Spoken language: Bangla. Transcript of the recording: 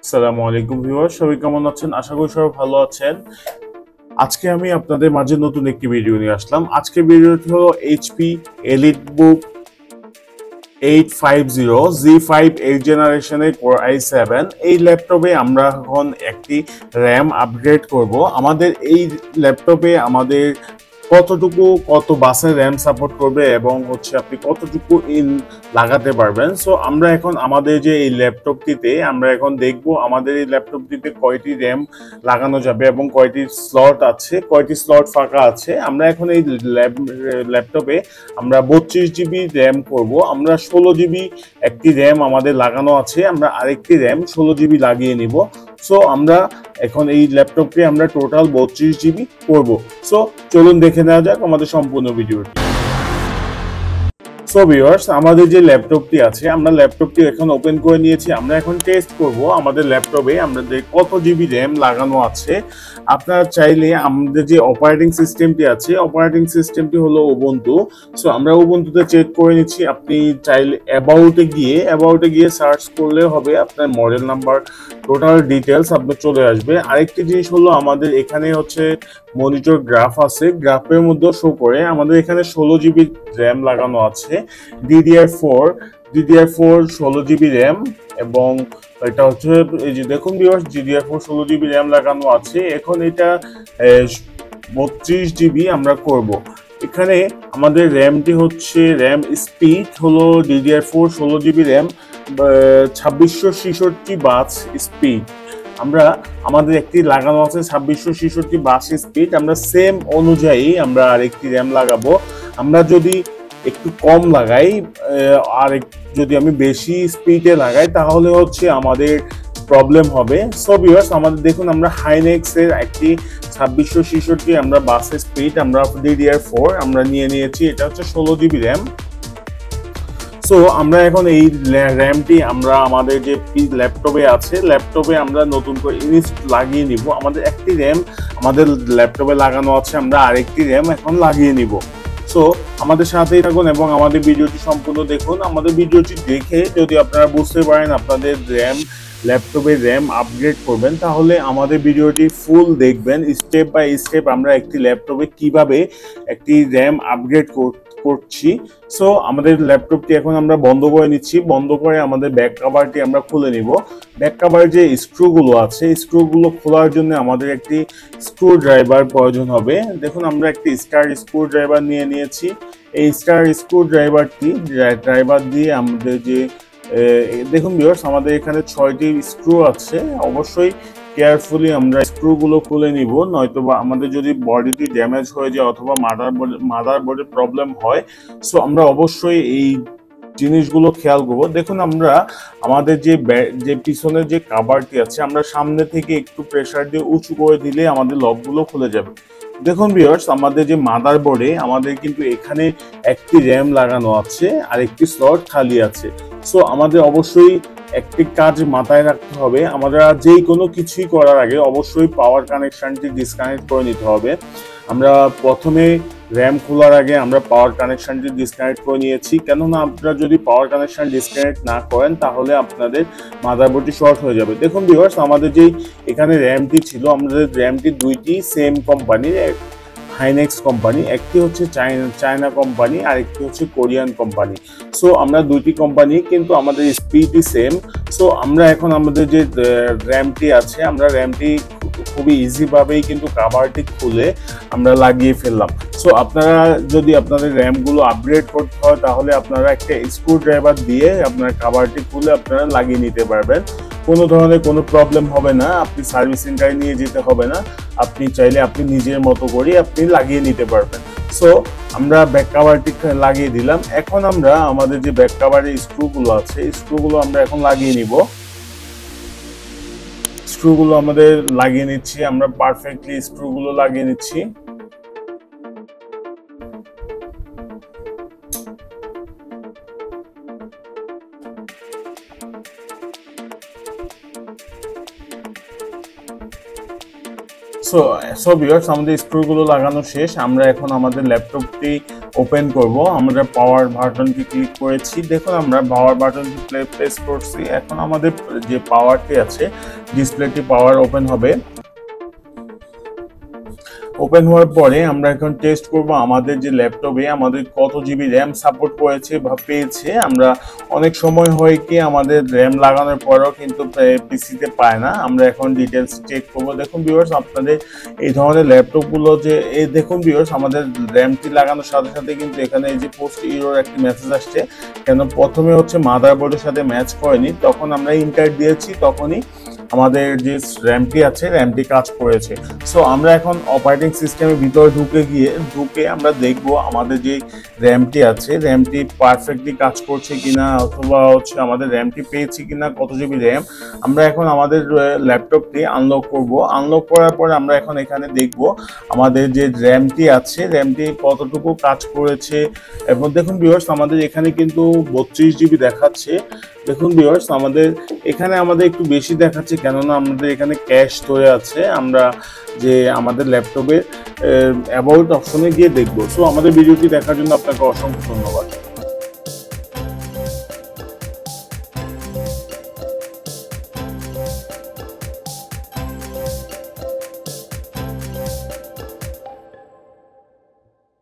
আসসালামু আলাইকুম ভিউয়ার, সবাই কেমন আছেন? আশা করি সবাই ভালো আছেন। আজকে আমি আপনাদের মাঝে নতুন একটি ভিডিও নিয়ে আসলাম। আজকে ভিডিওটি হলো এইচপি এলিটবুক 850 Z5 8 জেনারেশনের Core i7। এই ল্যাপটপে আমরা এখন একটি র্যাম আপগ্রেড করব। আমাদের এই ল্যাপটপে আমাদের কত বাসের র্যাম সাপোর্ট করবে এবং আপনি কতটুকু লাগাতে পারবেন। সো আমরা এখন আমাদের যে এই ল্যাপটপটিতে আমরা এখন দেখব আমাদের এই ল্যাপটপটিতে কয়টি র্যাম লাগানো যাবে এবং কয়টি স্লট ফাঁকা আছে। আমরা এখন এই ল্যাপটপে আমরা 32 GB র্যাম করব। আমরা 16 GB একটি র্যাম আমাদের লাগানো আছে, আমরা আরেকটি র্যাম 16 GB লাগিয়ে নিব। সো আমরা এখন এই ল্যাপটপকে আমরা টোটাল 32 GB করব। সো চলুন দেখে নেওয়া যাক আমাদের সম্পূর্ণ ভিডিওটি। সো ভিউয়ার্স, আমাদের যে ল্যাপটপটি আছে, আমরা ল্যাপটপটি এখন ওপেন করে নিয়েছি। আমরা এখন টেস্ট করব আমাদের ল্যাপটপে আমাদের কত জিবি র্যাম লাগানো আছে। আপনারা চাইলে আমাদের যে অপারেটিং সিস্টেমটি আছে, অপারেটিং সিস্টেমটি হলো উবুন্টু। সো আমরা উবুন্টুতে চেক করে নিচ্ছি। আপনি চাইলে অ্যাবাউটে গিয়ে সার্চ করলে হবে, আপনার মডেল নাম্বার টোটাল ডিটেলস আপনার চলে আসবে। আরেকটি জিনিস হলো আমাদের এখানে মনিটর গ্রাফ আছে, গ্রাফের মধ্যে শো করে আমাদের এখানে 16 GB র্যাম লাগানো আছে। DDR4 16 GB র্যাম এবং এটা এই যে দেখুন ভিউয়ার্স, DDR4 16 GB র্যাম লাগানো আছে। এখন এটা 32 GB আমরা করব। এখানে আমাদের র্যামটি র্যাম স্পিড হলো DDR4 16 GB র্যাম 2666 বাস স্পিড। আমাদের একটি লাগানো আছে 2666 বাস স্পিড। আমরা সেম অনুযায়ী আমরা আরেকটি র্যাম লাগাবো। আমরা যদি একটু কম লাগাই আর যদি আমি বেশি স্পিডে লাগাই তাহলে আমাদের প্রবলেম হবে। সো ভিউয়ার্স, আমাদের দেখুন আমরা হাইনেক্স এর একটি 2666 আমরা বাসের স্পিড আমরা DDR4 আমরা নিয়ে নিয়েছি। এটা 16 GB র্যাম। সো আমরা এখন এই র্যামটি আমরা আমাদের যে ল্যাপটপে আমরা নতুন করে লাগিয়ে নিব। আমাদের একটি র্যাম আমাদের ল্যাপটপে লাগানো আছে, আমরা আরেকটি র্যাম এখন লাগিয়ে নিব। সো আমাদের সাথেই থাকুন এবং আমাদের ভিডিওটি সম্পূর্ণ দেখুন। আমাদের ভিডিওটি দেখে যদি আপনারা বুঝতে পারেন আপনাদের ল্যাপটপে র্যাম আপগ্রেড করবেন, তাহলে আমাদের ভিডিওটি ফুল দেখবেন। স্টেপ বাই স্টেপ আমরা একটি ল্যাপটপে কিভাবে একটি র্যাম আপগ্রেড করছি। সো আমাদের ল্যাপটপটি এখন আমরা বন্ধ করে নিচ্ছি। বন্ধ করে আমাদের ব্যাক কভারটি আমরা খুলে নিব। ব্যাক কভার যে স্ক্রুগুলো আছে, স্ক্রুগুলো খোলার জন্য আমাদের একটি স্ক্রু ড্রাইভার প্রয়োজন হবে। দেখুন আমরা একটি স্টার স্ক্রু ড্রাইভার নিয়ে নিয়েছি। এই স্টার স্ক্রু ড্রাইভার দিয়ে আমাদের যে দেখুন ভিউয়ার্স, আমাদের এখানে 6টি স্ক্রু আছে। অবশ্যই কেয়ারফুলি আমরা স্ক্রুগুলো খুলে নিব, নয়তোবা আমাদের যদি বডিটি ড্যামেজ হয়ে যায় অথবা মাদারবোর্ডে প্রবলেম হয়। সো আমরা অবশ্যই এই জিনিসগুলো খেয়াল করবো। দেখুন আমরা আমাদের যে পিছনের যে কাভারটি আছে, আমরা সামনে থেকে একটু প্রেসার দিয়ে উঁচু করে দিলে আমাদের লকগুলো খুলে যাবে। দেখুন ভিউয়ার্স, আমাদের যে মাদারবোর্ডে আমাদের কিন্তু এখানে একটি র্যাম লাগানো আছে আর একটি স্লট খালি আছে। সো আমাদের অবশ্যই একটি কাজ মাথায় রাখতে হবে, আমরা যেই কোনো কিছুই করার আগে অবশ্যই পাওয়ার কানেকশনটি ডিসকানেক্ট করে নিতে হবে। আমরা প্রথমে র্যাম খোলার আগে আমরা পাওয়ার কানেকশনটি ডিসকানেক্ট করে নিয়েছি, কেননা আপনারা যদি পাওয়ার কানেকশন ডিসকানেক্ট না করেন তাহলে আপনাদের মাদারবোর্ডটি শর্ট হয়ে যাবে। দেখুন ভিউয়ার্স, আমাদের যেই এখানে র্যামটি ছিল, আমাদের র্যামটি দুইটি সেম কোম্পানির, হাইনেক্স কোম্পানি। একটি চায়না কোম্পানি আর একটি কোরিয়ান কোম্পানি। সো আমরা দুইটি কোম্পানি, কিন্তু আমাদের স্পিডই সেম। সো আমরা এখন আমাদের যে র্যামটি আছে, আমরা র্যামটি খুবই ইজিভাবেই কিন্তু কাভারটি খুলে আমরা লাগিয়ে ফেললাম। সো আপনারা যদি আপনাদের র্যামগুলো আপগ্রেড করতে হয় তাহলে আপনারা একটা স্ক্রু ড্রাইভার দিয়ে আপনার কাভারটি খুলে আপনারা লাগিয়ে নিতে পারবেন। কোনো ধরনের কোনো প্রবলেম হবে না, আপনি সার্ভিস সেন্টারে নিয়ে যেতে হবে না। আপনি চাইলে আপনি নিজের মতো করে আপনি লাগিয়ে নিতে পারবেন। সো আমরা ব্যাক কাভারটি লাগিয়ে দিলাম। এখন আমরা আমাদের যে ব্যাক কাভারের স্ক্রুগুলো আছে, স্ক্রুগুলো আমরা এখন লাগিয়ে নিব। স্ক্রুগুলো আমাদের লাগিয়ে নিচ্ছি, আমরা পারফেক্টলি স্ক্রুগুলো লাগিয়ে নিচ্ছি। সো ভিউয়ার্স, আমাদের স্ক্রুগুলো লাগানো শেষ। আমরা এখন আমাদের ল্যাপটপটি ওপেন করব। আমরা পাওয়ার বাটনটি ক্লিক করেছি, দেখুন আমরা পাওয়ার বাটনটি প্রেস করছি। এখন আমাদের যে পাওয়ারটি আছে ডিসপ্লেটি পাওয়ার ওপেন হবে। ওপেন হওয়ার পরে আমরা এখন টেস্ট করব আমাদের যে ল্যাপটপে আমাদের কত জিবি র্যাম সাপোর্ট করেছে বা পেয়েছে। আমরা অনেক সময় হয় কি আমাদের র্যাম লাগানোর পরেও কিন্তু পিসিতে পায় না। আমরা এখন ডিটেলস চেক করব। দেখুন ভিউয়ার্স, আপনাদের এই ধরনের ল্যাপটপগুলো যে এই দেখুন ভিউয়ার্স, আমাদের র্যামটি লাগানোর সাথে সাথে কিন্তু এখানে এই যে পোস্ট ইরোর একটি মেসেজ আসছে, কেন প্রথমে হচ্ছে মাদারবোর্ডের সাথে ম্যাচ করেনি, তখন আমরা ইন্টার দিয়েছি, তখনই আমাদের যে র্যামটি আছে র্যামটি কাজ করেছে। সো আমরা এখন অপারেটিং সিস্টেমের ভিতরে ঢুকে আমরা দেখব আমাদের যে র্যামটি আছে র্যামটি পারফেক্টলি কাজ করছে কিনা, অথবা হচ্ছে আমাদের র্যামটি পেয়েছি কিনা, কত জিবি র্যাম। আমরা এখন আমাদের ল্যাপটপটি আনলক করব। আনলক করার পর আমরা এখন এখানে দেখব আমাদের যে র্যামটি আছে র্যামটি কতটুকু কাজ করেছে। এবং দেখুন ভিউয়ার্স, আমাদের এখানে কিন্তু 32 জিবি দেখাচ্ছে। দেখুন ভিউয়ার্স, আমাদের এখানে একটু বেশি দেখাচ্ছে, কেননা আমাদের এখানে ক্যাশ ধরে আছে। আমরা যে আমাদের ল্যাপটপে অ্যাবাউট অপশনে গিয়ে দেখবো। সো আমাদের ভিডিওটি দেখার জন্য আপনাকে অসংখ্য ধন্যবাদ।